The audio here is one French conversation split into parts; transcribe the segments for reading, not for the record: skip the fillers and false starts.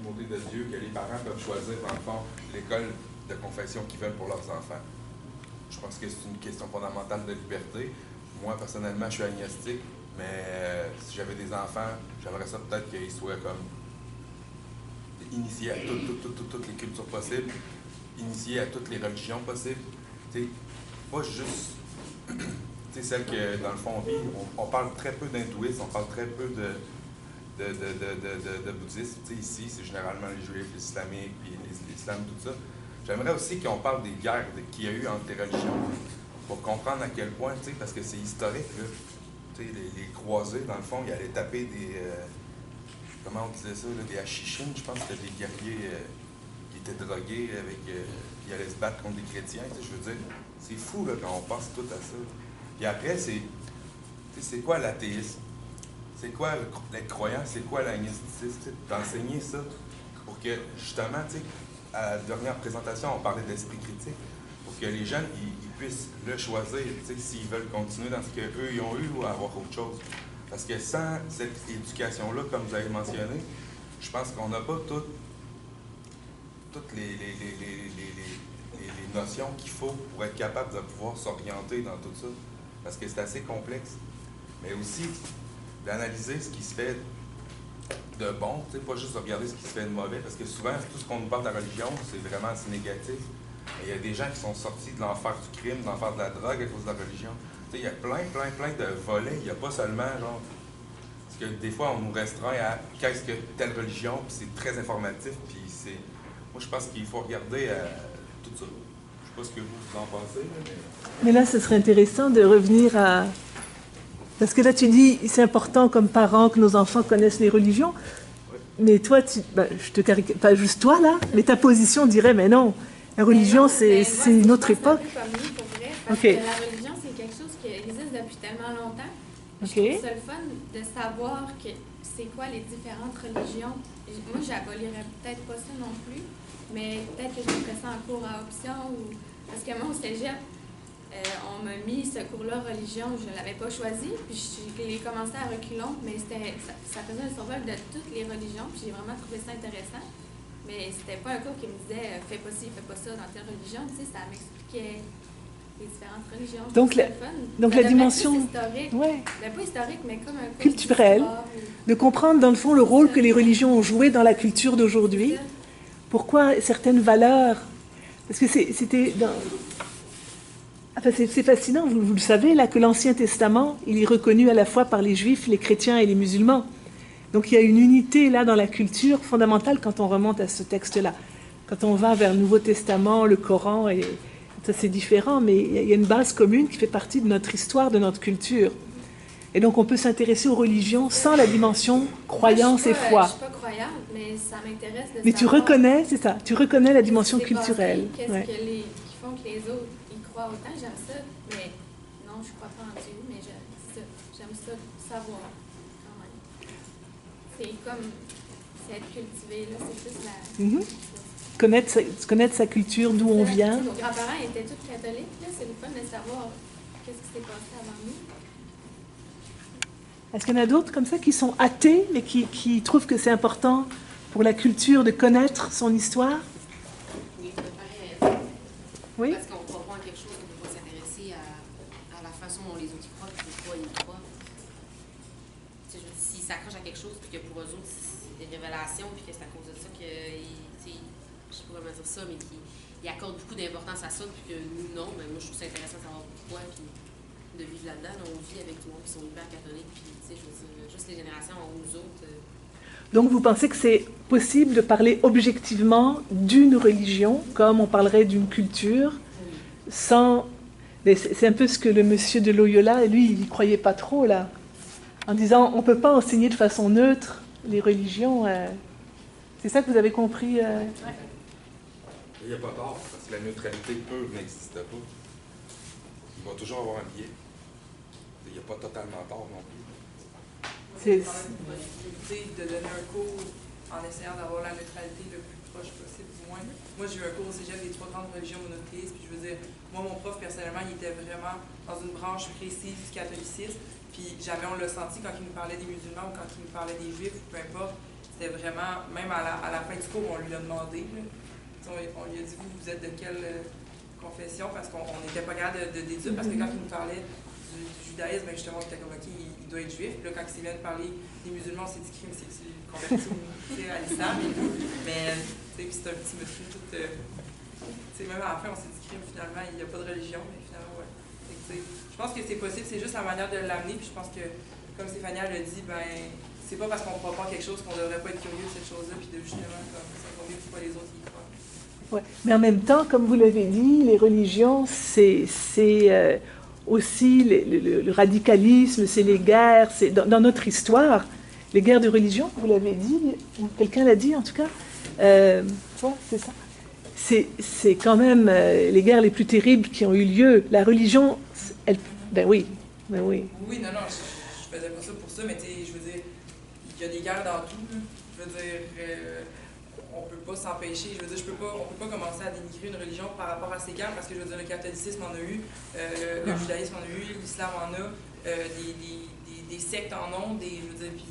primauté de Dieu, que les parents peuvent choisir, dans le fond, l'école de confession qu'ils veulent pour leurs enfants. Je pense que c'est une question fondamentale de liberté. Moi, personnellement, je suis agnostique, mais si j'avais des enfants, j'aimerais ça peut-être qu'ils soient comme initiés à toutes les cultures possibles, initiés à toutes les religions possibles. T'sais, pas juste celle que, dans le fond, on vit. On parle très peu d'hindouisme, on parle très peu de bouddhisme. Ici, c'est généralement les juifs, les islamiques, puis l'islam, tout ça. J'aimerais aussi qu'on parle des guerres qu'il y a eu entre les religions, pour comprendre à quel point, parce que c'est historique, là. Les croisés, dans le fond, ils allaient taper des... comment on disait ça, là, des hachichines, je pense que c'était des guerriers qui étaient drogués, qui allaient se battre contre des chrétiens. Je veux dire, c'est fou là, quand on pense tout à ça. Puis après, c'est quoi l'athéisme? C'est quoi l'être croyant? C'est quoi l'agnosticisme? D'enseigner ça pour que, justement, à la dernière présentation, on parlait d'esprit critique, pour que les jeunes ils puissent le choisir, s'ils veulent continuer dans ce qu'eux ils ont eu ou avoir autre chose. Parce que sans cette éducation-là, comme vous avez mentionné, je pense qu'on n'a pas toutes les notions qu'il faut pour être capable de pouvoir s'orienter dans tout ça. Parce que c'est assez complexe. Mais aussi, d'analyser ce qui se fait de bon, pas juste de regarder ce qui se fait de mauvais, parce que souvent, tout ce qu'on nous parle de la religion, c'est vraiment assez négatif. Et il y a des gens qui sont sortis de l'enfer du crime, de l'enfer de la drogue à cause de la religion. Il y a plein de volets. Il n'y a pas seulement, genre... Parce que des fois, on nous restreint à qu'est-ce que telle religion, puis c'est très informatif, puis c'est... Moi, je pense qu'il faut regarder tout ça. Je ne sais pas ce que vous en pensez, mais là, ce serait intéressant de revenir à... Parce que là, tu dis, c'est important comme parents que nos enfants connaissent les religions. Oui. Mais toi, je te caricature, pas juste toi, là, mais ta position dirait, mais non, la religion, c'est une autre époque. Parce que la religion, c'est quelque chose qui existe depuis tellement longtemps. Je trouve ça le fun de savoir que c'est quoi les différentes religions. Moi, j'abolirais peut-être pas ça non plus, mais peut-être que je ferais ça en cours à option. Parce que moi, au cégep, on m'a mis ce cours-là, religion, je ne l'avais pas choisi, puis je l'ai commencé à reculons, mais ça faisait un survol de toutes les religions, puis j'ai vraiment trouvé ça intéressant. Mais c'était pas un cours qui me disait « fais pas ci, fais pas ça dans telle religion », tu sais, ça m'expliquait les différentes religions. Donc la dimension historique, pas historique, mais comme un culturelle, de comprendre dans le fond le rôle que les religions ont joué dans la culture d'aujourd'hui, pourquoi certaines valeurs, parce que c'était dans... Enfin, c'est fascinant, vous le savez, là, que l'Ancien Testament, il est reconnu à la fois par les Juifs, les chrétiens et les musulmans. Donc il y a une unité là dans la culture fondamentale quand on remonte à ce texte-là. Quand on va vers le Nouveau Testament, le Coran, et ça c'est différent, mais il y a une base commune qui fait partie de notre histoire, de notre culture. Et donc on peut s'intéresser aux religions sans la dimension croyance et foi. Je ne suis pas croyante, mais ça m'intéresse de mais tu reconnais, c'est ça, tu reconnais la dimension culturelle. Qu'est-ce qui font que les autres y croient autant? J'aime ça, mais non, je ne crois pas en Dieu, mais j'aime ça savoir. C'est comme, c'est être cultivé, là, c'est plus la... Connaître sa culture, d'où on vient. Nos grands-parents étaient tous catholiques, là, c'est le fun de savoir qu'est-ce qui s'est passé avant nous. Est-ce qu'il y en a d'autres comme ça qui sont athées, mais qui trouvent que c'est important pour la culture de connaître son histoire? Oui, préparer. Oui? Parce qu'on croit pas en quelque chose, on ne peut pas s'intéresser à la façon dont les autres y croient, puis pourquoi ils y croient. S'ils s'accrochent à quelque chose, puis que pour eux autres, c'est des révélations, puis que c'est à cause de ça qu'ils, je sais pas comment dire ça, mais qu'ils accordent beaucoup d'importance à ça, puis que nous, non. Mais moi, je trouve ça intéressant de savoir pourquoi, puis de vivre là-dedans. Là, on vit avec tout le monde qui sont hyper catholiques, puis je veux dire, juste les générations avant nous autres. Donc vous pensez que c'est possible de parler objectivement d'une religion, comme on parlerait d'une culture, sans... C'est un peu ce que le monsieur de Loyola, lui, il n'y croyait pas trop, là, en disant on ne peut pas enseigner de façon neutre les religions. C'est ça que vous avez compris Il n'y a pas tort, parce que la neutralité pure n'existe pas. Il va toujours avoir un biais. Il n'y a pas totalement tort non plus. C'est une possibilité de donner un cours en essayant d'avoir la neutralité le plus proche possible, du moins. Moi, j'ai eu un cours au cégep des 3 grandes religions monothéistes, puis je veux dire, moi, mon prof, personnellement, il était vraiment dans une branche précise du catholicisme, puis jamais on l'a senti quand il nous parlait des musulmans ou quand il nous parlait des juifs, ou peu importe. c'était vraiment, même à la fin du cours, on lui a demandé, là, on lui a dit, vous êtes de quelle confession, parce qu'on n'était pas capable de déduire, parce que quand il nous parlait du judaïsme, ben justement, on était comme, OK, il doit être juif. Puis là, quand il vient de parler des musulmans, c'est du crime, c'est que tu convertis à l'islam et tout. Mais, tu sais, c'est un petit monsieur tout... tu sais, même à la fin, on s'est dit crime, finalement, il n'y a pas de religion, mais finalement, ouais. Je pense que c'est possible, c'est juste la manière de l'amener, puis je pense que, comme Stéphania l'a dit, ben, c'est pas parce qu'on croit pas quelque chose qu'on devrait pas être curieux de cette chose-là, puis de justement, comme ça, qu'on vit pourquoi les autres y croient. Ouais. Mais en même temps, comme vous l'avez dit, les religions, c'est aussi le radicalisme, c'est les guerres, c'est dans notre histoire, les guerres de religion, vous l'avez dit, ou quelqu'un l'a dit en tout cas, ouais, c'est ça. C'est quand même les guerres les plus terribles qui ont eu lieu. La religion, elle, ben oui. Oui, non, je faisais pas ça pour ça, mais tu sais, je veux dire, il y a des guerres dans tout, là. Je veux dire, on peut pas s'empêcher, je veux dire, on peut pas commencer à dénigrer une religion par rapport à ces guerres, parce que je veux dire, le catholicisme en a eu, le judaïsme en a eu, l'islam en a, des sectes en ont, je veux dire, puis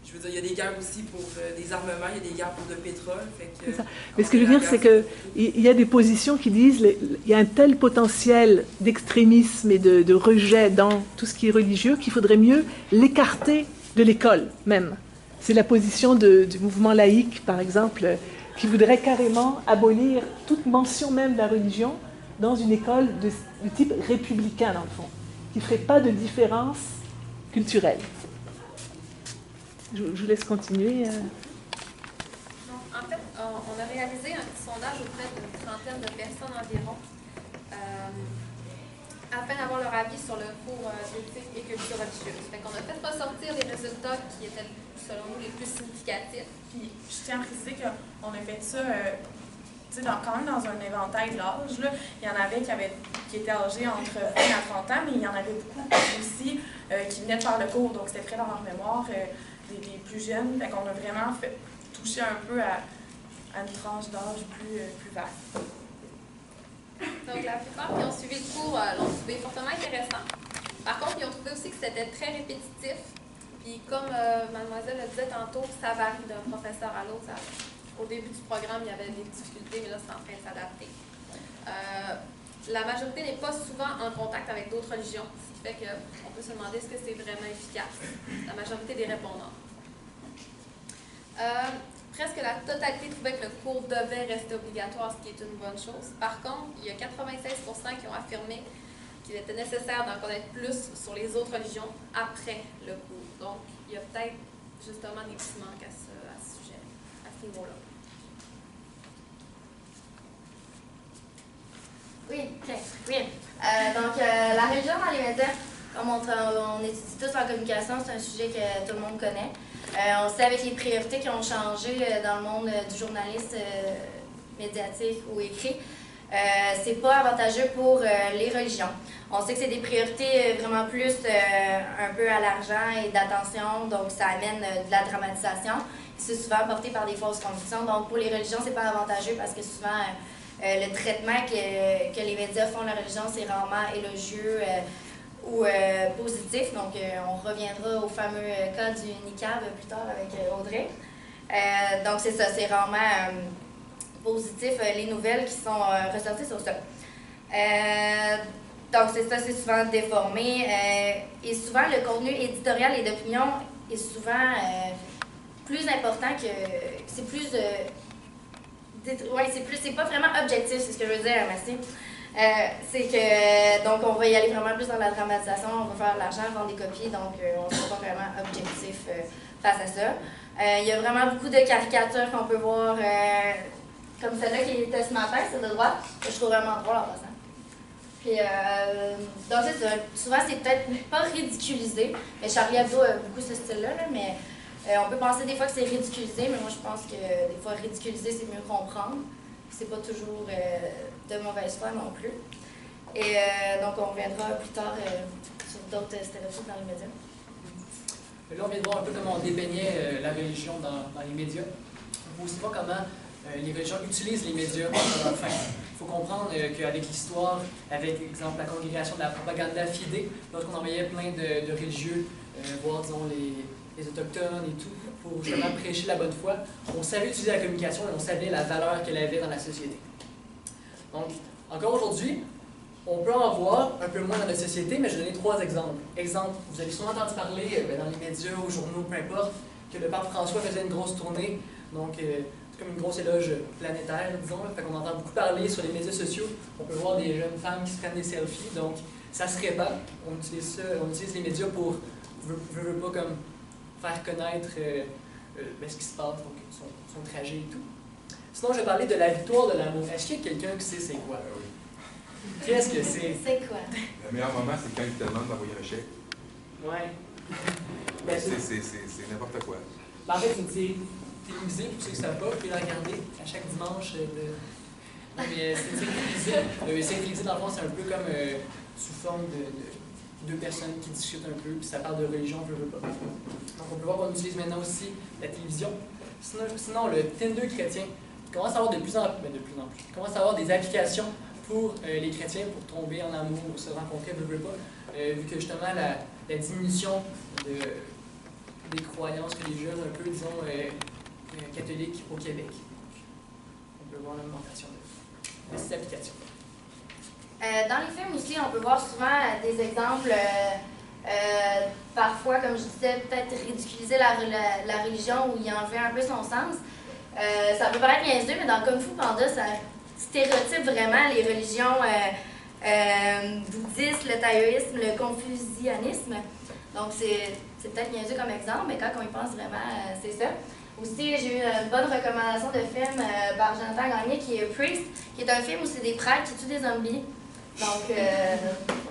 je veux dire, il y a des guerres aussi pour des armements, il y a des guerres pour de pétrole. Fait que, mais ce que je veux dire, c'est qu'il y a des positions qui disent qu'il y a un tel potentiel d'extrémisme et de rejet dans tout ce qui est religieux qu'il faudrait mieux l'écarter de l'école même. C'est la position du mouvement laïque, par exemple, qui voudrait carrément abolir toute mention même de la religion dans une école de type républicain, dans le fond, qui ne ferait pas de différence culturelle. Je vous laisse continuer. Non, en fait, on a réalisé un petit sondage auprès d'une trentaine de personnes environ, afin d'avoir leur avis sur le cours d'éthique et culture religieuse. Fait qu'on a fait ressortir les résultats qui étaient, selon nous, les plus significatifs. Puis, je tiens à préciser qu'on a fait ça, quand même dans un éventail d'âge. Il y en avait qui étaient âgés entre 20 à 30 ans, mais il y en avait beaucoup aussi qui venaient de faire le cours, donc c'était frais dans leur mémoire. Des plus jeunes, fait qu'on a vraiment touché un peu à une tranche d'âge plus vaste. Donc, la plupart qui ont suivi le cours l'ont trouvé fortement intéressant. Par contre, ils ont trouvé aussi que c'était très répétitif. Puis, comme mademoiselle le disait tantôt, ça varie d'un professeur à l'autre. Au début du programme, il y avait des difficultés, mais là, c'est en train de s'adapter. La majorité n'est pas souvent en contact avec d'autres religions, ce qui fait qu'on peut se demander est-ce que c'est vraiment efficace. La majorité des répondants. Presque la totalité trouvait que le cours devait rester obligatoire, ce qui est une bonne chose. Par contre, il y a 96% qui ont affirmé qu'il était nécessaire d'en connaître plus sur les autres religions après le cours. Donc, il y a peut-être justement des petits manques à ce sujet, à ce niveau-là. Oui, donc la religion dans les médias, comme on étudie tous en communication, c'est un sujet que tout le monde connaît. On sait avec les priorités qui ont changé dans le monde du journaliste médiatique ou écrit, c'est pas avantageux pour les religions. On sait que c'est des priorités vraiment plus un peu à l'argent et d'attention, donc ça amène de la dramatisation. C'est souvent porté par des fausses convictions, donc pour les religions, c'est pas avantageux parce que souvent le traitement que les médias font de la religion, c'est rarement élogieux ou positif. Donc, on reviendra au fameux cas du niqab plus tard avec Audrey. Donc, c'est ça, c'est rarement positif, les nouvelles qui sont ressorties sur ça. Donc, c'est ça, c'est souvent déformé. Et souvent, le contenu éditorial et d'opinion est souvent plus important que... C'est plus... c'est pas vraiment objectif, c'est ce que je veux dire, merci. C'est que, donc, on va y aller vraiment plus dans la dramatisation, on va faire de l'argent, vendre des copies, donc on ne sera pas vraiment objectif face à ça. Il y a vraiment beaucoup de caricatures qu'on peut voir, comme celle-là qui était ce matin, c'est de droite, que je trouve vraiment drôle en passant. Puis, donc c'est ça, souvent c'est peut-être pas ridiculisé, mais Charlie Hebdo a beaucoup ce style-là, mais on peut penser des fois que c'est ridiculisé, mais moi je pense que des fois ridiculiser c'est mieux comprendre. C'est pas toujours de mauvaise foi non plus. Et donc, on reviendra plus tard sur d'autres stéréotypes dans les médias. Là, on vient de voir un peu comment on dépeignait la religion dans les médias. On ne sait pas comment les religions utilisent les médias à leur fin. Il faut comprendre qu'avec l'histoire, avec, par exemple, la congrégation de la propaganda fide, lorsqu'on envoyait plein de religieux voir, disons, les autochtones et tout, pour justement prêcher la bonne foi. On savait utiliser la communication et on savait la valeur qu'elle avait dans la société. Donc, encore aujourd'hui, on peut en voir un peu moins dans notre société, mais je vais donner 3 exemples. Exemple, vous avez souvent entendu parler dans les médias, aux journaux, peu importe, que le pape François faisait une grosse tournée. Donc, c'est comme une grosse éloge planétaire, disons. Fait qu'on entend beaucoup parler sur les médias sociaux. On peut voir des jeunes femmes qui se prennent des selfies. Donc, ça se répand. On utilise les médias pour, veut pas comme faire connaître ce qui se passe, donc son trajet et tout. Sinon, je vais parler de la victoire de l'amour. Est-ce qu'il y a quelqu'un qui sait c'est quoi? Qu'est-ce que c'est? C'est quoi? Le meilleur moment, c'est quand il te demande d'envoyer un chèque. Ouais. Ben, c'est n'importe quoi. Ben, en fait, c'est une série télévisée, pour ceux qui ne savent pas, vous pouvez la regarder à chaque dimanche. Non, mais c'est une série télévisée. Une série télévisée, dans le fond, c'est un peu comme sous forme de deux personnes qui discutent un peu, puis ça parle de religion, on veut pas. Donc, on peut voir qu'on utilise maintenant aussi la télévision. Sinon le Tinder chrétien commence à avoir de plus en plus, commence à avoir des applications pour les chrétiens pour tomber en amour, pour se rencontrer, veut pas, vu que justement la diminution des croyances religieuses un peu, disons, catholiques au Québec. On peut voir l'augmentation de ces applications. Dans les films aussi, on peut voir souvent des exemples, parfois, comme je disais, peut-être ridiculiser la religion ou y enlever un peu son sens. Ça peut paraître niaiseux, mais dans Kung Fu Panda, ça stéréotype vraiment les religions bouddhistes, le taoïsme, le confucianisme. Donc c'est peut-être niaiseux comme exemple, mais quand on y pense vraiment, c'est ça. Aussi, j'ai eu une bonne recommandation de film par Jonathan Gagné qui est Priest, qui est un film où c'est des prêtres qui tuent des zombies. Donc,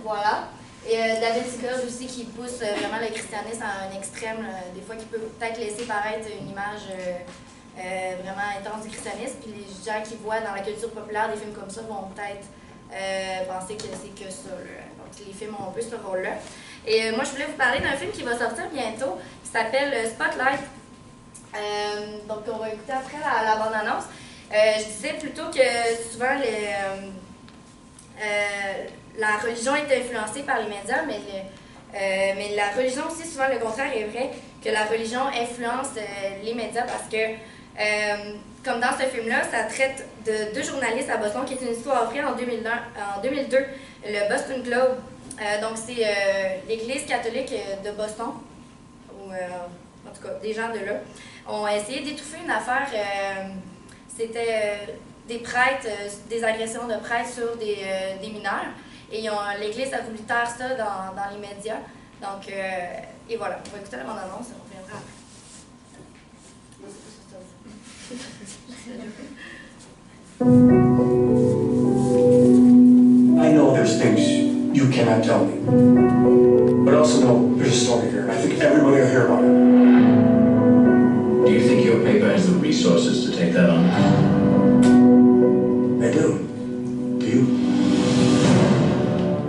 voilà. Et David Seagal aussi qui pousse vraiment le christianisme à un extrême, des fois qui peut peut-être laisser paraître une image vraiment intense du christianisme. Puis les gens qui voient dans la culture populaire des films comme ça vont peut-être penser que c'est que ça. Là. Donc, les films ont un peu ce rôle-là. Et moi, je voulais vous parler d'un film qui va sortir bientôt, qui s'appelle Spotlight. Donc, on va écouter après la bande-annonce. Je disais plutôt que souvent, la religion est influencée par les médias, mais la religion aussi, souvent, le contraire est vrai, que la religion influence les médias parce que, comme dans ce film-là, ça traite de 2 journalistes à Boston, qui est une histoire vraie en 2002, le Boston Globe. Donc, c'est l'Église catholique de Boston, ou en tout cas, des gens de là, ont essayé d'étouffer une affaire. C'était des prêtres, des agressions de prêtres sur des mineurs. Et l'Église a voulu taire ça dans les médias. Donc, et voilà, on va écouter la bande-annonce et on reviendra après. I know there's things you cannot tell me, but also know there's a story here. I think everybody will hear about it. Do you think your paper has the resources to take that on? I do. Do you?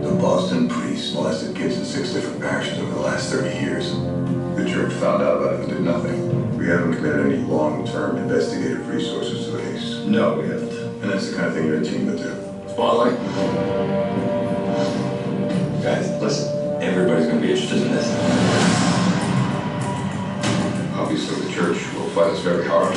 The Boston priests molested kids in 6 different parishes over the last 30 years. The church found out about it and did nothing. We haven't committed any long-term investigative resources to the case. No, we haven't. And that's the kind of thing your team would do. Spotlight? Guys, listen. Everybody's going to be interested in this. Obviously, the church will fight us very hard.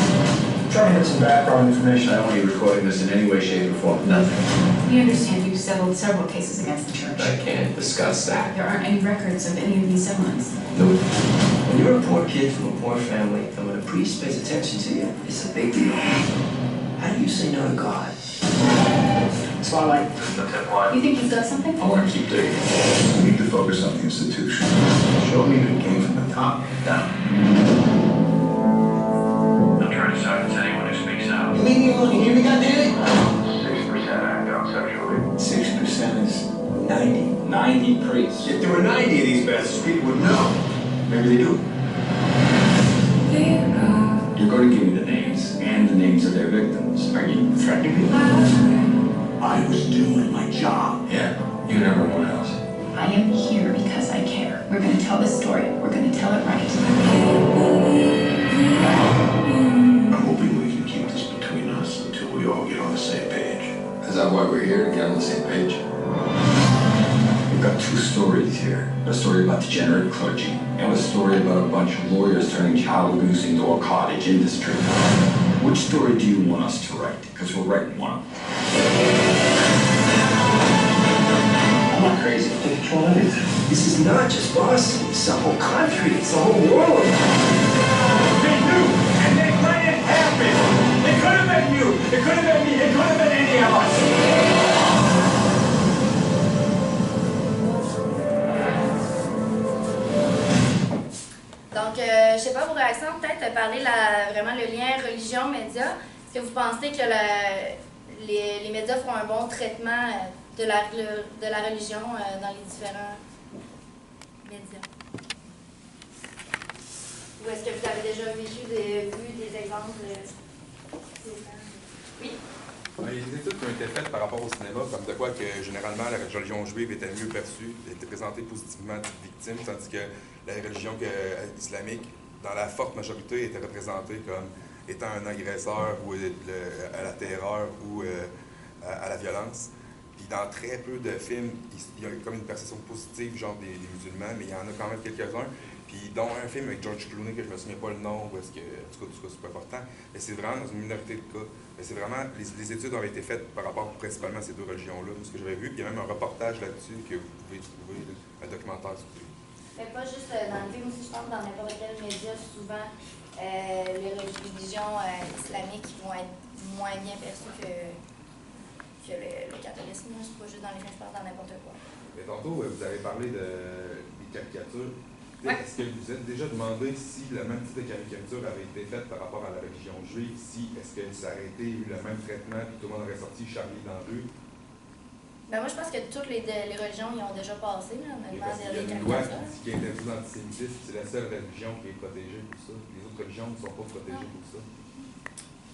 Try to get some background information. I don't want you recording this in any way, shape, or form. Nothing. We understand you've settled several cases against the church. I can't discuss that. There aren't any records of any of these settlements. No. When you're a poor kid from a poor family, and when a priest pays attention to you, it's a big deal. How do you say no to God? Spotlight. You think you've got something? I want to keep digging. We need to focus on the institution. Show me that it came from the top down. I'm trying to silence anyone who speaks out. You leave me alone, you hear me, goddammit? 6% act out sexually. 6% is 90. 90 priests. If there were 90 of these bastards, people would know. Maybe they do. You're going to give me the names and the names of their victims. Are you threatening me? I was doing my job. Yeah, you and everyone else. I am here because I care. We're going to tell this story. We're going to tell it right. I'm hoping we can keep this between us until we all get on the same page. Is that why we're here, to get on the same page? We've got 2 stories here. A story about degenerate clergy and a story about a bunch of lawyers turning child abuse into a cottage industry. Which story do you want us to write? Because we're writing one. I'm not crazy. They control everything. This is not just Boston. It's the whole country. It's the whole world. They knew, and they let it happen. It could have been you. It could have been me. It could have been any of us. Donc, je sais pas vos réactions, peut-être parler vraiment le lien religion-média. Est-ce que vous pensez que les médias font un bon traitement de la religion dans les différents médias? Ou est-ce que vous avez déjà vu des exemples? Oui? Les études qui ont été faites par rapport au cinéma, comme de quoi que généralement la religion juive était mieux perçue, était présentée positivement de victime, tandis que la religion islamique, dans la forte majorité, était représentée comme étant un agresseur ou à la terreur ou à la violence. Puis dans très peu de films, il y a comme une perception positive, genre des musulmans, mais il y en a quand même quelques-uns. Puis dont un film avec George Clooney, que je me souviens pas le nom, ou est-ce que, en tout cas, c'est pas important, mais c'est vraiment dans une minorité de cas. Mais c'est vraiment, les études ont été faites par rapport principalement à ces deux religions-là, ce que j'avais vu, puis il y a même un reportage là-dessus que vous pouvez trouver, un documentaire sur lui. Mais pas juste dans le film, aussi je pense dans n'importe quel média, souvent les religions islamiques vont être moins bien perçues que le catholisme. C'est pas juste dans les films, je pense dans n'importe quoi. Mais tantôt, vous avez parlé des caricatures. Ouais. Est-ce que vous vous êtes déjà demandé si le même type de caricature avait été faite par rapport à la religion juive, est-ce que ça aurait été eu le même traitement et tout le monde aurait sorti Charlie dans la rue? Ben moi, je pense que toutes les religions y ont déjà passé, là, honnêtement, Il y a une loi qui interdit l'antisémitisme, c'est la seule religion qui est protégée pour ça. Les autres religions ne sont pas protégées pour ça.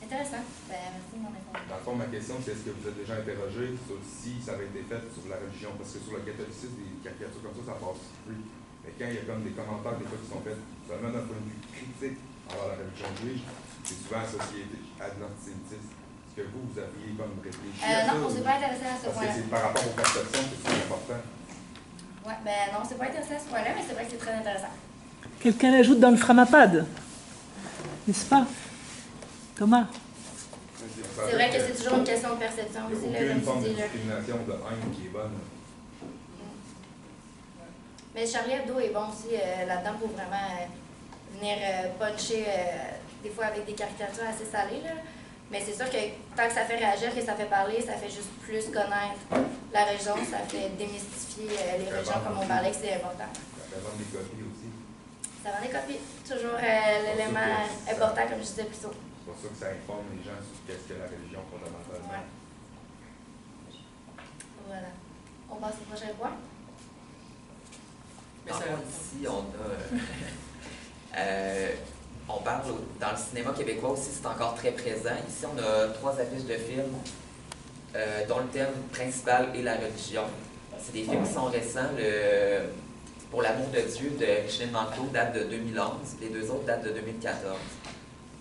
Intéressant. Ben, merci de m'en informer. Dans le fond, ma question, c'est est-ce que vous êtes déjà interrogé sur si ça avait été fait sur la religion? Parce que sur le catholicisme, des caricatures comme ça passe plus. Mais quand il y a comme des commentaires des fois qui sont faits seulement d'un point de vue critique envers la religion juive, c'est souvent associé à de l'antisémitisme. Est-ce que vous aviez comme réfléchi à ça? Non, on ne s'est pas intéressé à ce point-là. Parce que c'est par rapport aux perceptions que c'est important. Oui, ben non, on ne s'est pas intéressé à ce point-là, mais c'est vrai que c'est très intéressant. Quelqu'un l'ajoute dans le Framapad, n'est-ce pas, Thomas? C'est vrai que c'est toujours une question de perception aussi. Il n'y a aucune forme de discrimination, de haine qui est bonne. Mais Charlie Hebdo est bon aussi là-dedans pour vraiment venir puncher des fois avec des caricatures assez salées. Là. Mais c'est sûr que tant que ça fait réagir, que ça fait parler, ça fait juste plus connaître la région, ça fait démystifier les régions comme on parlait, que c'est important. Ça fait vendre des copies aussi. Ça vend des copies, toujours l'élément important comme je disais plus tôt. C'est pour ça que ça informe les gens sur qu'est-ce que la religion fondamentalement. Ouais. Voilà. On passe au prochain point. Mais ici, on parle dans le cinéma québécois aussi, c'est encore très présent. Ici, on a 3 affiches de films dont le thème principal est la religion. C'est des films qui sont récents. Pour l'amour de Dieu de Micheline Manteau date de 2011, les 2 autres datent de 2014.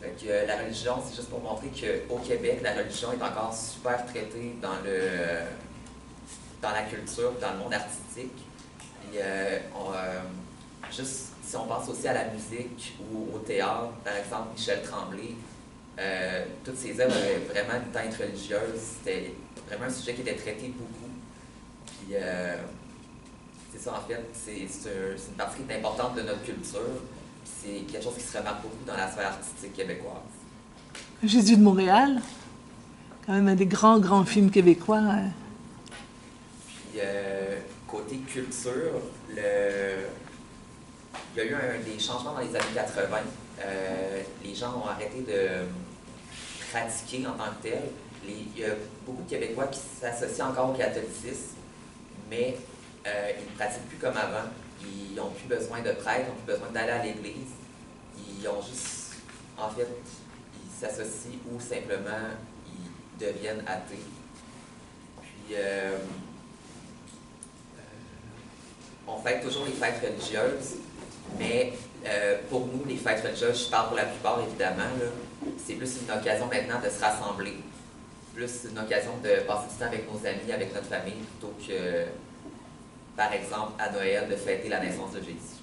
Donc, la religion, c'est juste pour montrer qu'au Québec, la religion est encore super traitée dans la culture, dans le monde artistique. Puis, juste si on pense aussi à la musique ou au théâtre, par exemple, Michel Tremblay, toutes ses œuvres avaient vraiment une teinte religieuse. C'était vraiment un sujet qui était traité beaucoup. Puis, c'est ça, en fait, c'est une partie qui est importante de notre culture. C'est quelque chose qui se remarque beaucoup dans la sphère artistique québécoise. Jésus de Montréal, quand même un des grands films québécois. Puis, côté culture, il y a eu des changements dans les années 80. Les gens ont arrêté de pratiquer en tant que tel. Il y a beaucoup de Québécois qui s'associent encore au catholicisme, mais ils ne pratiquent plus comme avant. Ils n'ont plus besoin de prêtre, ils n'ont plus besoin d'aller à l'église. Ils ont juste, en fait, ils s'associent ou simplement ils deviennent athées. Puis, on fête toujours les fêtes religieuses, mais pour nous, les fêtes religieuses, je parle pour la plupart évidemment, c'est plus une occasion maintenant de se rassembler, plus une occasion de passer du temps avec nos amis, avec notre famille, plutôt que, par exemple, à Noël, de fêter la naissance de Jésus.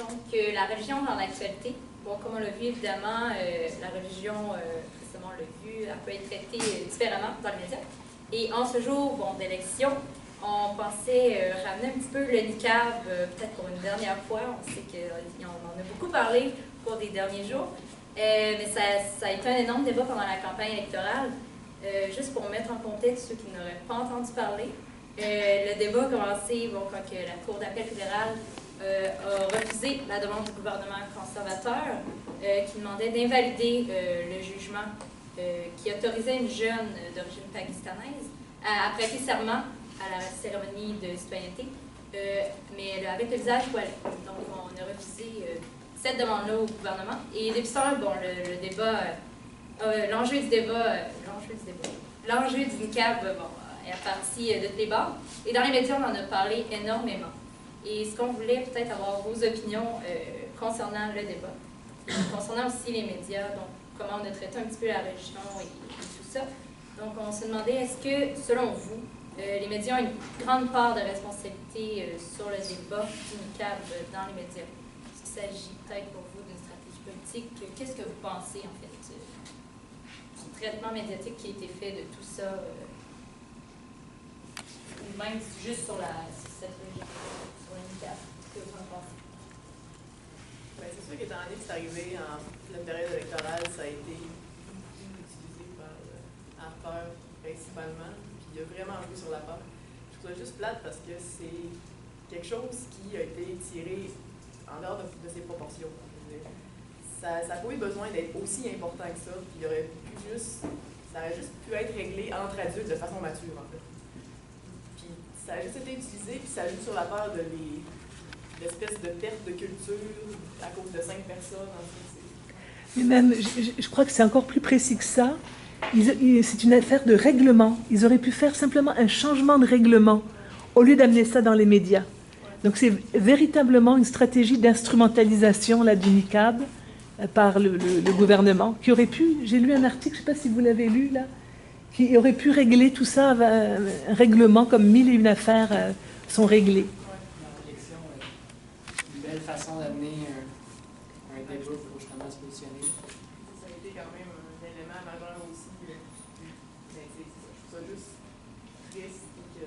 Donc, la religion dans l'actualité. Bon, comme on l'a vu, évidemment, la religion, précisément, on l'a vu, elle peut être traitée différemment dans les médias. Et en ce jour d'élection, on pensait ramener un petit peu le niqab, peut-être pour une dernière fois. On sait qu'on en a beaucoup parlé pour des derniers jours. Mais ça a été un énorme débat pendant la campagne électorale. Juste pour mettre en contexte ceux qui n'auraient pas entendu parler, le débat a commencé quand la Cour d'appel fédérale a refusé la demande du gouvernement conservateur qui demandait d'invalider le jugement qui autorisait une jeune d'origine pakistanaise à prêter serment à la cérémonie de citoyenneté, mais avec le visage voilé. Donc, on a refusé cette demande-là au gouvernement. Et depuis ça, le débat, l'enjeu du niqab est parti de tous les bords. Et dans les médias, on en a parlé énormément. Et ce qu'on voulait peut-être avoir vos opinions concernant le débat, concernant aussi les médias, donc comment on a traité un petit peu la religion et tout ça. Donc, on se demandait, est-ce que, selon vous, les médias ont une grande part de responsabilité sur le débat du niqab dans les médias? Est-ce qu'il s'agit peut-être pour vous d'une stratégie politique? Qu'est-ce que vous pensez, en fait, du traitement médiatique qui a été fait de tout ça? Ou même juste sur cette religion, sur le niqab? Qu'est-ce que vous en pensez? C'est sûr qu'étant donné que c'est arrivé en pleine période électorale, ça a été utilisé par Harper principalement. Il a vraiment joué sur la peur. Je trouve ça juste plate parce que c'est quelque chose qui a été tiré en dehors de ses proportions. Ça n'a pas eu besoin d'être aussi important que ça. Puis ça aurait juste pu être réglé entre adultes de façon mature, en fait. Puis ça a juste été utilisé, puis ça joue sur la peur de l'espèce de perte de culture à cause de 5 personnes. Mais même, je crois que c'est encore plus précis que ça. C'est une affaire de règlement. Ils auraient pu faire simplement un changement de règlement au lieu d'amener ça dans les médias. Donc c'est véritablement une stratégie d'instrumentalisation du niqab par le gouvernement qui aurait pu, j'ai lu un article, je ne sais pas si vous l'avez lu là, qui aurait pu régler tout ça, un règlement comme 1001 affaires sont réglées. L'élection est une belle façon d'amener un débat pour justement se positionner. Ça a été quand même un élément majeur aussi. Mais je trouve ça juste triste et que.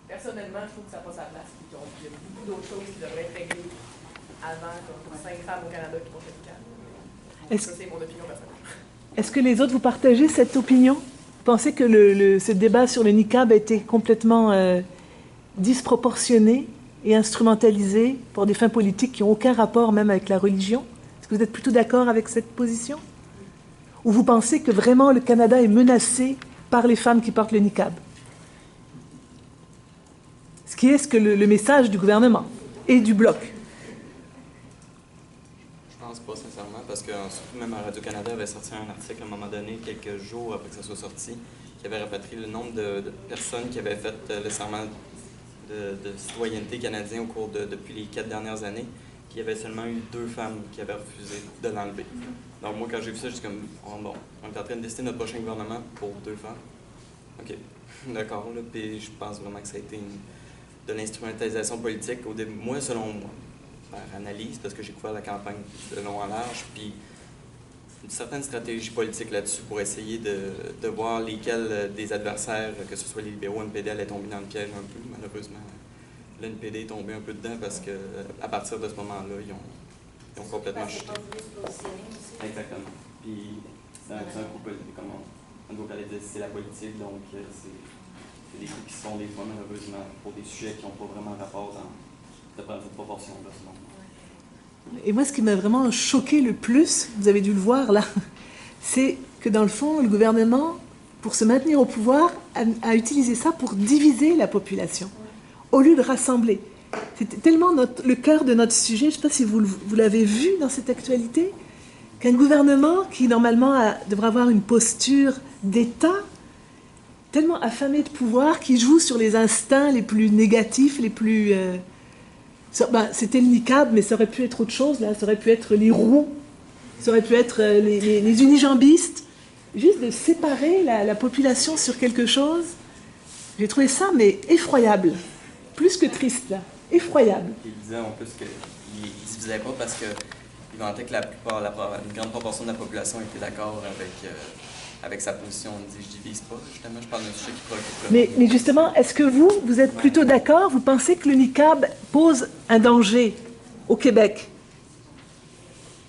Personnellement, je trouve que ça n'a pas sa place. Il y a beaucoup d'autres choses qui devraient être réglées avant, comme 5 femmes au Canada qui portent le niqab. Ça, c'est mon opinion personnelle. Est-ce que les autres, vous partagez cette opinion? Vous pensez que ce débat sur le niqab a été complètement disproportionné et instrumentalisé pour des fins politiques qui n'ont aucun rapport même avec la religion? Est-ce que vous êtes plutôt d'accord avec cette position? Ou vous pensez que vraiment le Canada est menacé par les femmes qui portent le niqab? Ce qui est le message du gouvernement et du Bloc. Je pense pas, sincèrement, parce que même Radio-Canada avait sorti un article à un moment donné, quelques jours après que ça soit sorti, qui avait rapatrié le nombre de personnes qui avaient fait le serment de citoyenneté canadien depuis les 4 dernières années. Puis il y avait seulement eu 2 femmes qui avaient refusé de l'enlever. Donc moi, quand j'ai vu ça, j'étais comme, oh, bon, on est en train de décider notre prochain gouvernement pour 2 femmes. OK, d'accord, là. Puis je pense vraiment que ça a été de l'instrumentalisation politique. Moi, selon moi, par analyse, parce que j'ai couvert la campagne de long en large, puis une certaine stratégie politique là-dessus pour essayer de voir lesquels des adversaires, que ce soit les libéraux, NPD, allaient tomber dans le piège un peu. Malheureusement, l'NPD est tombé un peu dedans parce qu'à partir de ce moment-là, ils ont complètement chuté. Exactement. Puis c'est un coup politique, comme on doit aller dire, c'est la politique, donc c'est des coups qui se font des fois, malheureusement, pour des sujets qui n'ont pas vraiment rapport dans cette proportion-là, sinon. Et moi, ce qui m'a vraiment choqué le plus, vous avez dû le voir là, c'est que dans le fond, le gouvernement, pour se maintenir au pouvoir, a utilisé ça pour diviser la population, au lieu de rassembler. C'était tellement le cœur de notre sujet, je ne sais pas si vous l'avez vu dans cette actualité, qu'un gouvernement qui, normalement, devrait avoir une posture d'État, tellement affamé de pouvoir, qui joue sur les instincts les plus négatifs, les plus... c'était le niqab, mais ça aurait pu être autre chose, là. Ça aurait pu être les roux, ça aurait pu être les unijambistes. Juste de séparer la population sur quelque chose. J'ai trouvé ça, mais effroyable. Plus que triste, là. effroyable. Il disait en plus qu'il ne se divisait pas parce qu'il vantait que une grande proportion de la population était d'accord avec sa position. On dit, je divise pas, justement, je parle d'un sujet qui préoccupe. Mais justement, est-ce que vous êtes plutôt d'accord? Vous pensez que le niqab pose un danger au Québec?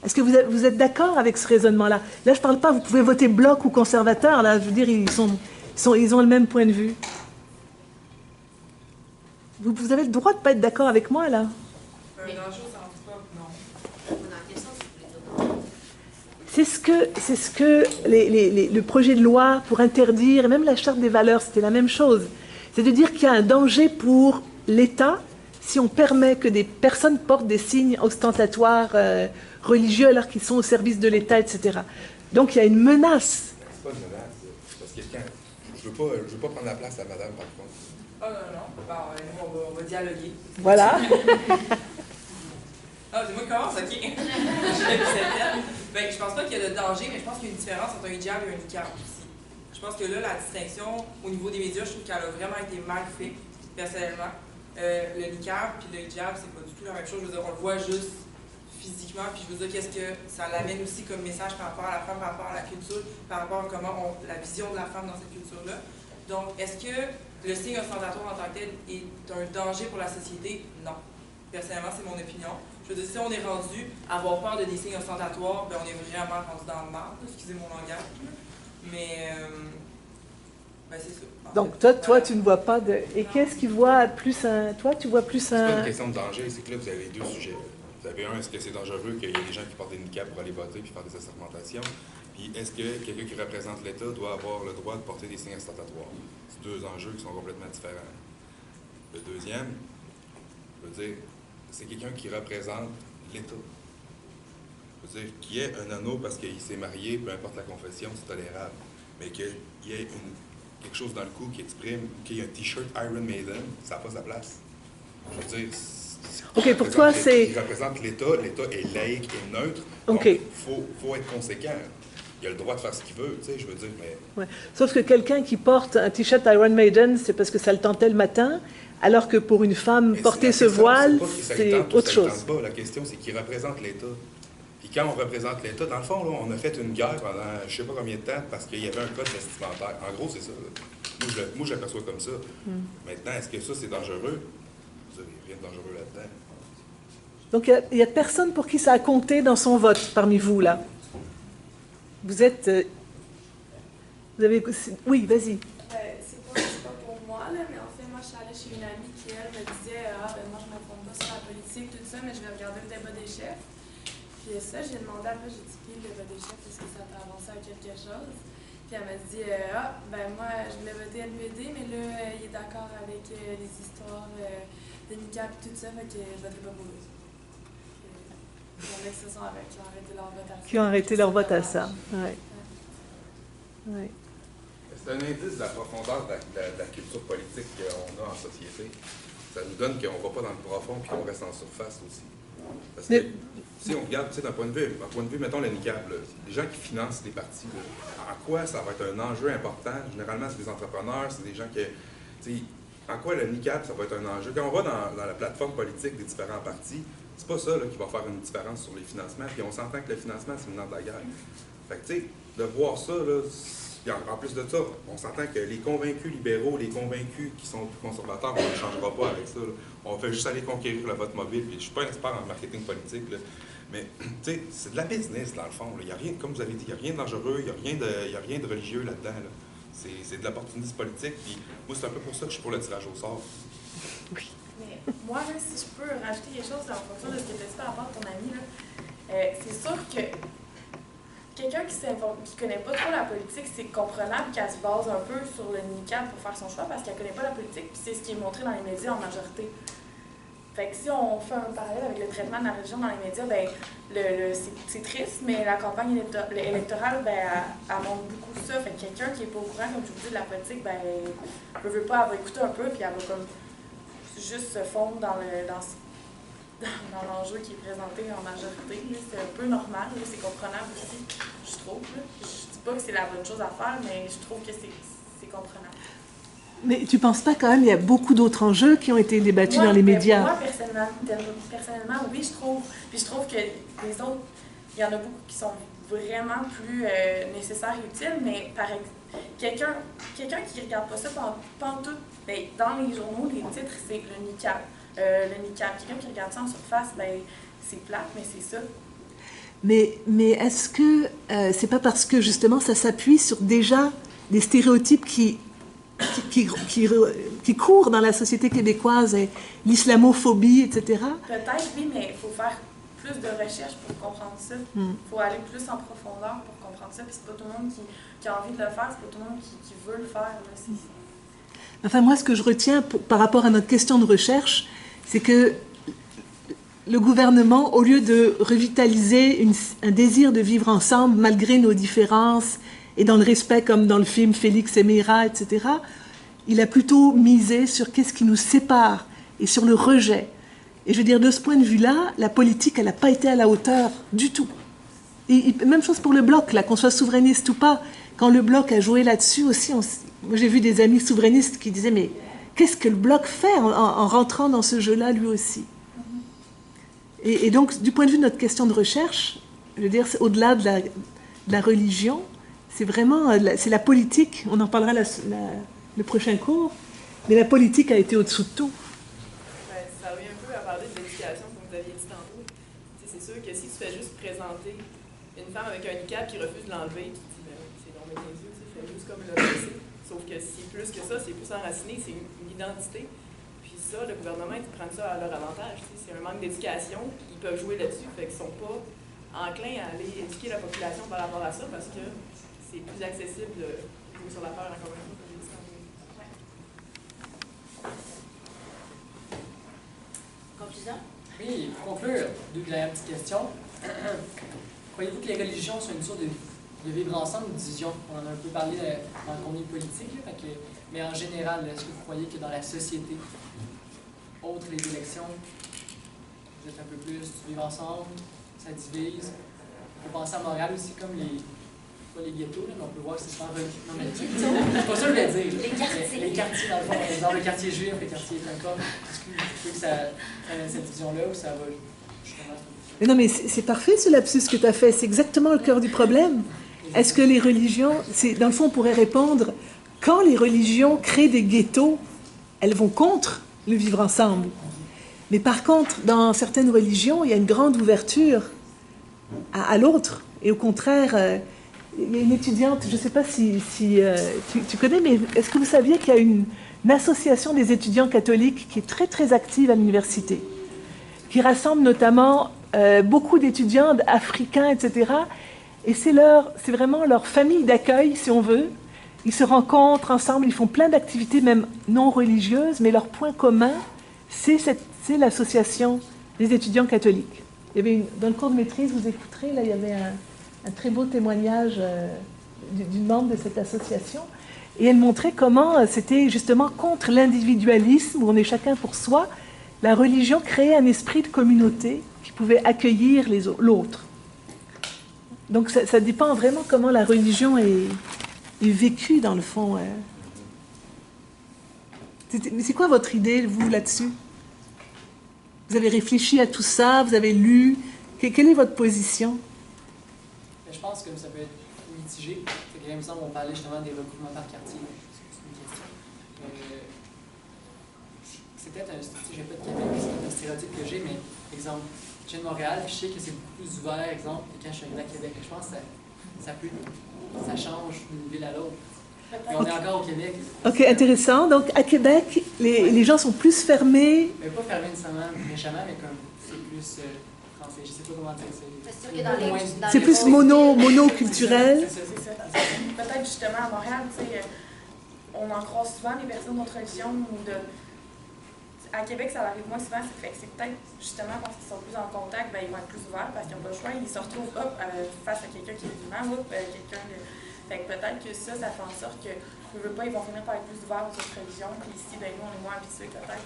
Est-ce que vous êtes d'accord avec ce raisonnement-là? Là, je ne parle pas, vous pouvez voter bloc ou conservateur, là, je veux dire, ils ont le même point de vue. Vous avez le droit de ne pas être d'accord avec moi, là. C'est ce que le projet de loi pour interdire, et même la charte des valeurs, c'était la même chose. C'est de dire qu'il y a un danger pour l'État si on permet que des personnes portent des signes ostentatoires religieux alors qu'ils sont au service de l'État, etc. Donc il y a une menace. C'est pas une menace, parce que je veux pas prendre la place à madame, par contre. Oh non. Bon, on va dialoguer. Voilà. Ah, c'est moi qui commence, ok. Je pense pas qu'il y a de danger, mais je pense qu'il y a une différence entre un hijab et un niqab aussi. Je pense que là, la distinction au niveau des médias, je trouve qu'elle a vraiment été mal faite, personnellement. Le niqab puis le hijab, c'est pas du tout la même chose. Je veux dire, on le voit juste physiquement, puis je veux dire, qu'est-ce que ça l'amène aussi comme message par rapport à la femme, par rapport à la culture, par rapport à comment la vision de la femme dans cette culture-là. Donc, est-ce que le signe ostentatoire en tant que tel est un danger pour la société? Non. Personnellement, c'est mon opinion. Je veux dire, si on est rendu à avoir peur de des signes ostentatoires, ben on est vraiment rendu dans le marde, excusez mon langage. Mais, c'est ça. Donc, toi, tu ne vois pas de... Et qu'est-ce qui voit plus un... Toi, tu vois plus un... C'est pas une question de danger, c'est que là, vous avez deux sujets. Vous avez un, est-ce que c'est dangereux qu'il y ait des gens qui portent des niqabs pour aller voter puis faire des assermentations? Puis, est-ce que quelqu'un qui représente l'État doit avoir le droit de porter des signes ostentatoires? C'est deux enjeux qui sont complètement différents. Le deuxième, je veux dire, c'est quelqu'un qui représente l'État. Je veux dire, qu'il y ait un anneau parce qu'il s'est marié, peu importe la confession, c'est tolérable. Mais qu'il y ait quelque chose dans le cou qui exprime, qu'il y ait un T-shirt Iron Maiden, ça n'a pas sa place. Je veux dire, OK, pour toi, c'est... Il représente l'État est laïque et neutre, OK. Donc faut être conséquent. Il a le droit de faire ce qu'il veut, tu sais, je veux dire, mais... Ouais. Sauf que quelqu'un qui porte un T-shirt Iron Maiden, c'est parce que ça le tentait le matin, alors que pour une femme, porter ce voile, c'est autre chose. Pas. La question, c'est qu'il représente l'État. Puis quand on représente l'État, dans le fond, là, on a fait une guerre pendant je ne sais pas combien de temps parce qu'il y avait un code vestimentaire. En gros, c'est ça. Moi, je l'aperçois comme ça. Maintenant, est-ce que ça, c'est dangereux? Il n'y a rien de dangereux là-dedans. Donc, il n'y a personne pour qui ça a compté dans son vote parmi vous, là. Vous êtes... vous avez... Oui, vas-y. C'est pas pour moi, là, mais en fait, moi, je suis allée chez une amie qui, elle, me disait moi, je ne m'informe pas sur la politique, tout ça, mais je vais regarder le débat des chefs. Puis ça, j'ai demandé un peu, j'ai dit, le débat des chefs, est-ce que ça t'a avancé à quelque chose? Puis elle m'a dit, moi, je voulais voter LBD, mais là, il est d'accord avec les histoires de niqab et tout ça, fait que je voterai pas pour eux. Il y en a qui se sont qui ont arrêté leur vote à ça. Qui ont arrêté leur vote à ça, oui. Ouais. C'est un indice de la profondeur de la culture politique qu'on a en société. Ça nous donne qu'on ne va pas dans le profond et qu'on reste en surface aussi. Parce que si on regarde d'un point de vue, mettons le niqab, les gens qui financent des partis, là, en quoi ça va être un enjeu important? Généralement, c'est des entrepreneurs, c'est des gens qui... En quoi le niqab, ça va être un enjeu? Quand on va dans la plateforme politique des différents partis, c'est pas ça là, qui va faire une différence sur les financements. Puis on s'entend que le financement, c'est une arme de la guerre. Fait que, tu sais, de voir ça, là, en plus de ça, on s'entend que les convaincus libéraux, les convaincus qui sont plus conservateurs, on ne changera pas avec ça. Là. On fait juste aller conquérir le vote mobile. Puis je ne suis pas un expert en marketing politique, là, mais tu sais, c'est de la business, dans le fond. Il y a rien, comme vous avez dit, il n'y a rien de dangereux, il n'y a rien de religieux là-dedans. Là. C'est de l'opportunisme politique. Puis moi, c'est un peu pour ça que je suis pour le tirage au sort. Oui. Mais moi, là, si je peux rajouter quelque chose en fonction de ce que tu as dit par rapport à ton ami, c'est sûr que quelqu'un qui ne connaît pas trop la politique, c'est comprenable qu'elle se base un peu sur le niqab pour faire son choix parce qu'elle ne connaît pas la politique, puis c'est ce qui est montré dans les médias en majorité. Fait que si on fait un parallèle avec le traitement de la religion dans les médias, c'est triste, mais la campagne électorale, elle montre beaucoup ça. Fait que quelqu'un qui n'est pas au courant, comme je vous dis, de la politique, elle veut pas, elle va écouter un peu, puis elle va comme juste se fondre dans l'enjeu qui est présenté en majorité. C'est un peu normal, c'est comprenable aussi, je trouve. Je dis pas que c'est la bonne chose à faire, mais je trouve que c'est comprenable. Mais tu ne penses pas quand même qu'il y a beaucoup d'autres enjeux qui ont été débattus dans les médias? Moi, personnellement, oui, je trouve. Puis je trouve que les autres, il y en a beaucoup qui sont vraiment plus nécessaires et utiles, mais quelqu'un qui ne regarde pas ça pendant tout, ben, dans les journaux, les titres, c'est le niqab. Quelqu'un qui regarde ça en surface, ben, c'est plate, mais c'est ça. Mais est-ce que c'est pas parce que justement ça s'appuie sur déjà des stéréotypes qui courent dans la société québécoise, l'islamophobie, etc. Peut-être, oui, mais il faut faire plus de recherches pour comprendre ça. Il faut aller plus en profondeur pour comprendre ça. Puis c'est pas tout le monde qui a envie de le faire, c'est pas tout le monde qui veut le faire. Là. Enfin, moi, ce que je retiens par rapport à notre question de recherche, c'est que le gouvernement, au lieu de revitaliser un désir de vivre ensemble malgré nos différences et dans le respect, comme dans le film Félix et Mira, etc., il a plutôt misé sur qu'est-ce qui nous sépare et sur le rejet. Et je veux dire, de ce point de vue-là, la politique, elle n'a pas été à la hauteur du tout. Et même chose pour le Bloc, là, qu'on soit souverainiste ou pas. Quand le Bloc a joué là-dessus aussi, moi j'ai vu des amis souverainistes qui disaient « Mais qu'est-ce que le Bloc fait en rentrant dans ce jeu-là, lui aussi ?» Et donc, du point de vue de notre question de recherche, je veux dire, au-delà de la religion, c'est vraiment c'est la politique, on en parlera le prochain cours, mais la politique a été au-dessous de tout. Ben, ça revient un peu à parler de l'éducation, comme vous aviez dit tantôt. C'est sûr que si tu fais juste présenter une femme avec un niqab qui refuse de l'enlever, tu te dis, ben, c'est dans mes yeux, tu fais juste comme le passé. Sauf que c'est plus que ça, c'est plus enraciné, c'est une identité. Puis ça, le gouvernement, ils prennent ça à leur avantage. C'est un manque d'éducation, ils peuvent jouer là-dessus, fait qu'ils ne sont pas enclins à aller éduquer la population par rapport à ça parce que c'est plus accessible de jouer sur la peur, encore une fois, comme j'ai dit tantôt. Conclusion? Oui, pour conclure, deux dernières petites questions. Croyez-vous que les religions sont une sorte de vivre ensemble ou de division? On en a un peu parlé dans le contenu politique, là, mais en général, est-ce que vous croyez que dans la société, autre les élections, vous êtes un peu plus vivre ensemble, ça divise? On peut penser à Montréal aussi comme pas les ghettos, là, mais on peut voir que c'est souvent non, mais c'est pas ça que je voulais dire. Les quartiers, dans le fond, dans le quartier juif, le quartier Lincoln. Est-ce que vous trouvez que ça cette division-là ou ça va justement... Mais non, mais c'est parfait ce lapsus que tu as fait. C'est exactement le cœur du problème. Est-ce que les religions... Dans le fond, on pourrait répondre, quand les religions créent des ghettos, elles vont contre le vivre ensemble. Mais par contre, dans certaines religions, il y a une grande ouverture à l'autre. Et au contraire, il y a une étudiante, je ne sais pas si tu connais, mais est-ce que vous saviez qu'il y a une association des étudiants catholiques qui est très, très active à l'université, qui rassemble notamment beaucoup d'étudiants africains, etc. Et c'est vraiment leur famille d'accueil, si on veut. Ils se rencontrent ensemble, ils font plein d'activités, même non religieuses, mais leur point commun, c'est l'association des étudiants catholiques. Il y avait dans le cours de maîtrise, vous écouterez, là, il y avait un très beau témoignage d'une membre de cette association. Et elle montrait comment c'était justement contre l'individualisme, où on est chacun pour soi. La religion créait un esprit de communauté qui pouvait accueillir l'autre. Donc ça dépend vraiment comment la religion est vécue, dans le fond. Mais c'est quoi votre idée, vous, là-dessus? Vous avez réfléchi à tout ça, vous avez lu. Quelle est votre position? Je pense que ça peut être mitigé. Il me semble qu'on parlait justement des regroupements par quartier. C'est une question. C'est peut-être j'ai pas de Québec, c'est un stéréotype que j'ai, mais exemple, je viens de Montréal, je sais que c'est beaucoup plus ouvert, exemple, que quand je suis arrivé à Québec. Je pense que ça change d'une ville à l'autre. Mais on est encore au Québec. OK, intéressant. Donc, à Québec, les gens sont plus fermés. Mais pas fermés nécessairement méchamment, mais comme c'est plus français. Je sais pas comment dire. C'est plus monoculturel. Peut-être justement à Montréal, tu sais, on en croise souvent des personnes d'autres religions ou de... À Québec, ça arrive moins souvent, c'est peut-être justement parce qu'ils sont plus en contact, ben, ils vont être plus ouverts parce qu'ils n'ont pas le choix, ils se retrouvent face à quelqu'un qui est musulman, quelqu'un de... Fait que peut-être que ça fait en sorte que, ne veut pas, ils vont finir par être plus ouverts aux autres religions, puis ici, ben, nous, on est moins habitués peut-être.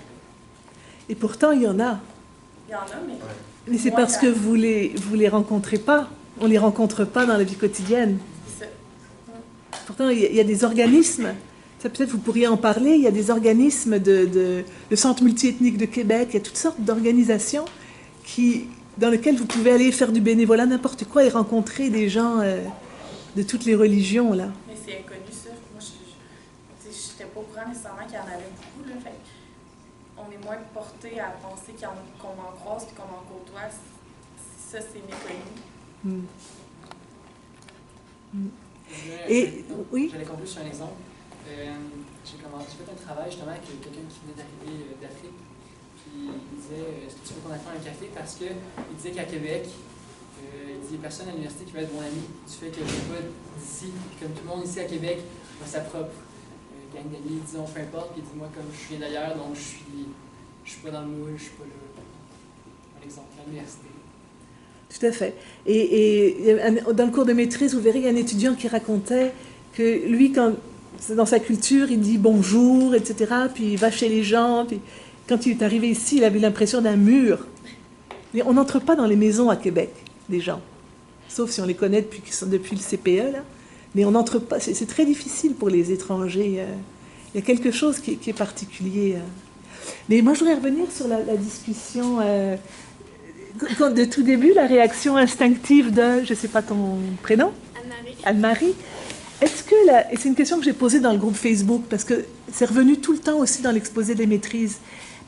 Et pourtant, il y en a. Il y en a, mais... Mais c'est parce que vous les rencontrez pas. On les rencontre pas dans la vie quotidienne. C'est ça. Pourtant, il y a des organismes Ça, peut-être vous pourriez en parler. Il y a des organismes le Centre multiethnique de Québec, il y a toutes sortes d'organisations dans lesquelles vous pouvez aller faire du bénévolat, n'importe quoi, et rencontrer des gens de toutes les religions, là. Mais c'est inconnu, ça. Moi, je n'étais pas au courant nécessairement qu'il y en avait beaucoup, là. Fait on est moins porté à penser qu'on en croise et qu'on en côtoie. Ça, c'est méconnu. Et, oui? J'allais conclure sur un exemple. J'ai fait un travail justement avec quelqu'un qui venait d'arriver d'Afrique. Puis il disait est-ce que tu veux qu'on attende un café? Parce qu'il disait qu'à Québec, il dit personne à l'université qui va être mon ami du fait que je suis pas d'ici. Comme tout le monde ici à Québec a sa propre gang d'amis, disons peu importe. Puis il dit moi, comme je viens d'ailleurs, donc je suis pas dans le moule, je suis pas là. Un exemple, à l'université. Tout à fait. Et dans le cours de maîtrise, vous verrez, il y a un étudiant qui racontait que lui, quand dans sa culture, il dit bonjour, etc., puis il va chez les gens, puis quand il est arrivé ici, il avait l'impression d'un mur. Mais on n'entre pas dans les maisons à Québec, des gens, sauf si on les connaît depuis le CPE, là. Mais on n'entre pas, c'est très difficile pour les étrangers. Il y a quelque chose qui est particulier. Mais moi, je voudrais revenir sur la discussion... de tout début, la réaction instinctive de, je ne sais pas ton prénom, Anne-Marie. Est-ce que, et c'est une question que j'ai posée dans le groupe Facebook, parce que c'est revenu tout le temps aussi dans l'exposé des maîtrises,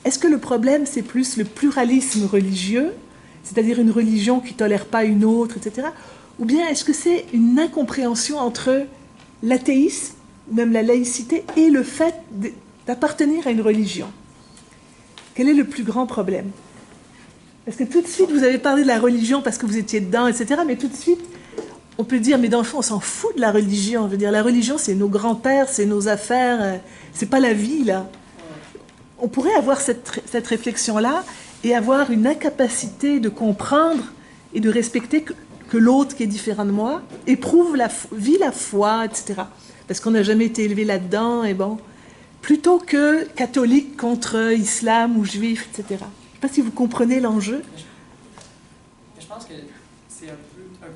est-ce que le problème, c'est plus le pluralisme religieux, c'est-à-dire une religion qui ne tolère pas une autre, etc., ou bien est-ce que c'est une incompréhension entre l'athéisme, ou même la laïcité, et le fait d'appartenir à une religion? Quel est le plus grand problème? Parce que tout de suite, vous avez parlé de la religion parce que vous étiez dedans, etc. Mais tout de suite, on peut dire, mais dans le fond, on s'en fout de la religion. Je veux dire, la religion, c'est nos grands-pères, c'est nos affaires, c'est pas la vie, là. On pourrait avoir cette réflexion-là et avoir une incapacité de comprendre et de respecter que l'autre qui est différent de moi éprouve vit la foi, etc. Parce qu'on n'a jamais été élevé là-dedans, et bon. Plutôt que catholique contre islam ou juif, etc. Je ne sais pas si vous comprenez l'enjeu. Je pense que c'est un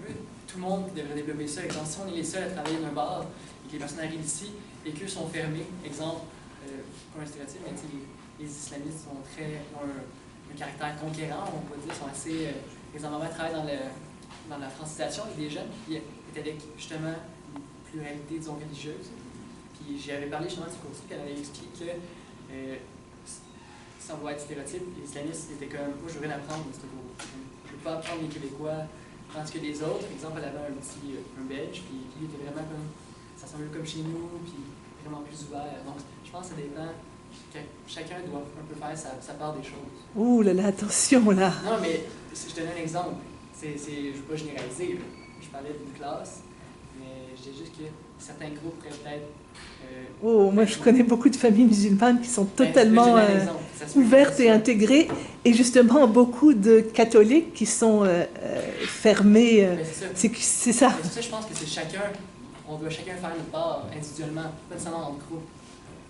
peu tout le monde devrait développer ça. Exemple, si on est les seuls à travailler dans un bar et que les personnes arrivent ici et qu'eux sont fermés, exemple, pas un stéréotype, mais les islamistes ont un caractère conquérant, on peut dire, sont assez... exemple, ma mère travaille dans la francisation avec des jeunes qui étaient avec justement une pluralité, disons, religieuse. Puis j'avais parlé justement du cours qu'elle avait expliqué que sans vouloir être stéréotype, les islamistes étaient comme, moi je veux rien apprendre, je ne veux pas apprendre les Québécois, tandis que les autres, par exemple, elle avait un Belge, puis lui était vraiment comme, ça semblait comme chez nous, puis vraiment plus ouvert. Donc je pense que ça dépend, que chacun doit un peu faire sa part des choses. Ouh là là, attention là! Non, mais je te donne un exemple, je ne veux pas généraliser, là. Je parlais d'une classe, mais je dis juste que certains groupes pourraient peut-être... moi je connais beaucoup de familles musulmanes qui sont totalement ouvertes et intégrées, et justement beaucoup de catholiques qui sont fermés. C'est ça. C'est ça, je pense que c'est chacun, on doit chacun faire une part individuellement, pas nécessairement en groupe.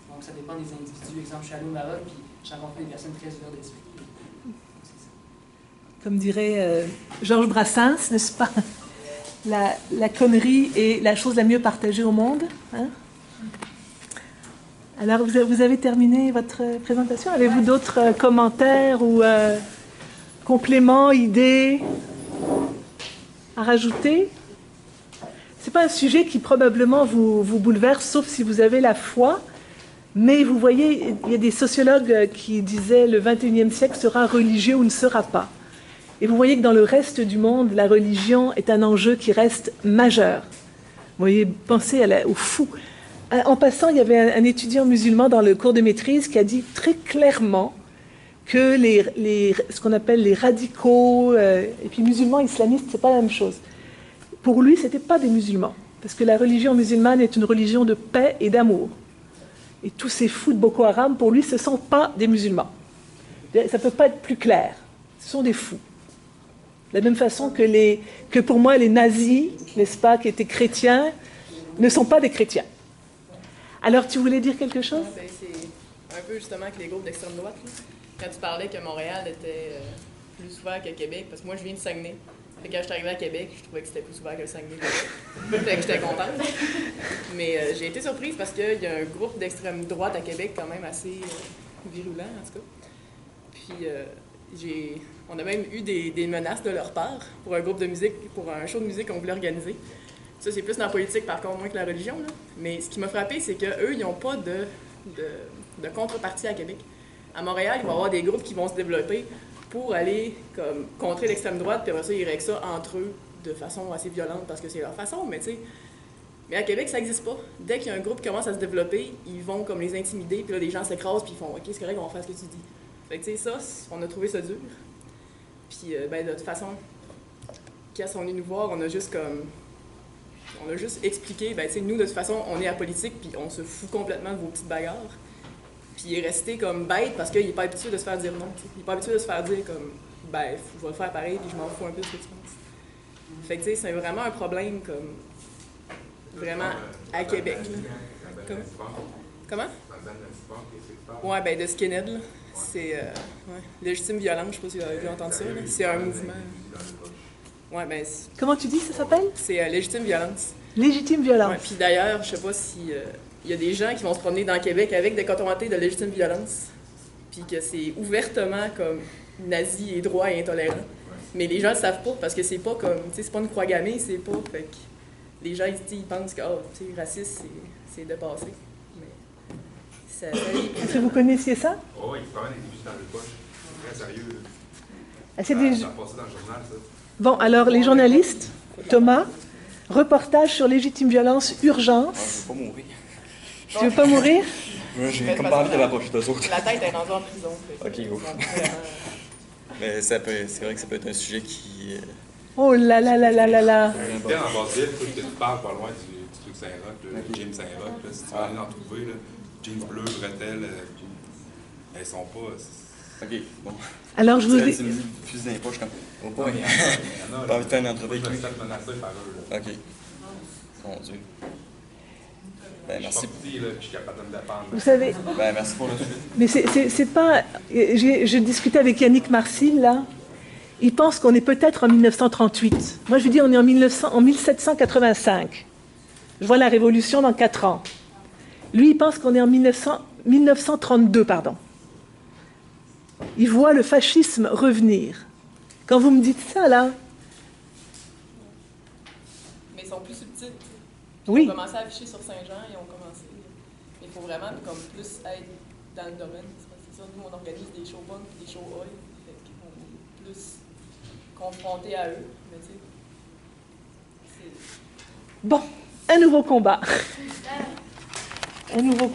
Donc ça dépend des individus. Exemple, je suis allé au Maroc, puis j'ai rencontré des personnes très ouvertes d'esprit. Comme dirait Georges Brassens, n'est-ce pas? La connerie est la chose la mieux partagée au monde. Hein? Alors, vous avez terminé votre présentation. Avez-vous d'autres commentaires ou compléments, idées à rajouter? Ce n'est pas un sujet qui probablement vous bouleverse, sauf si vous avez la foi. Mais vous voyez, il y a des sociologues qui disaient le 21e siècle sera religieux ou ne sera pas. Et vous voyez que dans le reste du monde, la religion est un enjeu qui reste majeur. Vous voyez, pensez aux fous. En passant, il y avait un étudiant musulman dans le cours de maîtrise qui a dit très clairement que ce qu'on appelle les radicaux, et puis musulmans, islamistes, c'est pas la même chose. Pour lui, ce n'étaient pas des musulmans, parce que la religion musulmane est une religion de paix et d'amour. Et tous ces fous de Boko Haram, pour lui, ce ne sont pas des musulmans. Ça ne peut pas être plus clair. Ce sont des fous. De la même façon que pour moi, les nazis, n'est-ce pas, qui étaient chrétiens, ne sont pas des chrétiens. Alors, tu voulais dire quelque chose? C'est un peu justement que les groupes d'extrême droite, là, quand tu parlais que Montréal était plus souvent qu'à Québec, parce que moi, je viens de Saguenay. Fait que quand je suis arrivée à Québec, je trouvais que c'était plus souvent que le Saguenay. Fait que j'étais contente. Mais j'ai été surprise parce qu'il y a un groupe d'extrême droite à Québec quand même assez virulent, en tout cas. Puis on a même eu des menaces de leur part pour un groupe de musique, pour un show de musique qu'on voulait organiser. Ça, c'est plus dans la politique, par contre, moins que la religion. Là. Mais ce qui m'a frappé, c'est qu'eux, ils n'ont pas de contrepartie à Québec. À Montréal, il va y avoir des groupes qui vont se développer pour aller contrer l'extrême droite, puis après ça, ils règlent ça entre eux de façon assez violente parce que c'est leur façon, mais tu sais. Mais à Québec, ça n'existe pas. Dès qu'il y a un groupe qui commence à se développer, ils vont comme les intimider, puis là, les gens s'écrasent, puis ils font « OK, c'est correct, on va faire ce que tu dis ». Fait que tu sais, ça, on a trouvé ça dur. Puis, de toute façon, quand on est venu nous voir, on a juste expliqué, tu sais, nous, de toute façon, on est apolitique, puis on se fout complètement de vos petites bagarres. Puis il est resté comme bête parce qu'il n'est pas habitué de se faire dire non. T'sais. Il n'est pas habitué de se faire dire comme, je vais le faire pareil, puis je m'en fous un peu de ce que tu penses. Fait que, tu sais, c'est vraiment un problème, comme, vraiment, à Québec. Là. Comment? Ouais, ben, de Skinhead, là. C'est, légitime violence, je sais pas si vous avez entendu ça, là. C'est un mouvement. Ouais, ben. Comment tu dis ça s'appelle? C'est légitime violence. Légitime violence. Ouais, puis d'ailleurs, je sais pas si. Il y a des gens qui vont se promener dans Québec avec des cotons-wattés de légitime violence, puis que c'est ouvertement comme nazi et droit et intolérant. Mais les gens le savent pas parce que c'est pas comme, tu sais, c'est pas une croix gammée, c'est pas. Fait que les gens ils pensent que, tu sais, raciste, c'est dépassé. Mais ça est-ce que vous connaissiez ça? Oh, oui, il prend des débuts dans le poche. C'est très sérieux. Ça a passé dans le journal, ça. Bon, alors les journalistes, Thomas, reportage sur légitime violence, urgence. Je veux pas mourir. Tu veux pas mourir? J'ai comme pas envie de l'approcher d'eux autres. La tête est rendue en prison. Ok, ouf. Mais c'est vrai que ça peut être un sujet qui... Oh là là là là là là! Dans Basse-Ville, tu parles pas loin du truc Saint-Roch, le Jim Saint-Roch. Si tu vas aller en trouver, là, jeans bleus, bretelles, elles sont pas... Ok, bon. Alors je vous ai... Tu me dis plus dans les poches comme... Oh boy! Pas envie de faire une entrevue. Je me suis fait menacer par eux. Ok. Mon Dieu. Ben, merci. Je suis capable de me défendre. Vous savez... Ben, merci pour le sujet. Mais c'est pas... Je discutais avec Yannick Marcil, là. Il pense qu'on est peut-être en 1938. Moi, je lui dis on est en 1785. Je vois la Révolution dans 4 ans. Lui, il pense qu'on est en 1932, pardon. Il voit le fascisme revenir. Quand vous me dites ça, là... Mais ils sont plus subtils. Oui. Ils ont commencé à afficher sur Saint-Jean, ils ont commencé... Il faut vraiment comme, plus être dans le domaine. C'est ça, nous, on organise des shows punk et des shows oi. On est plus confrontés à eux. Mais tu sais... Bon, un nouveau combat. Un nouveau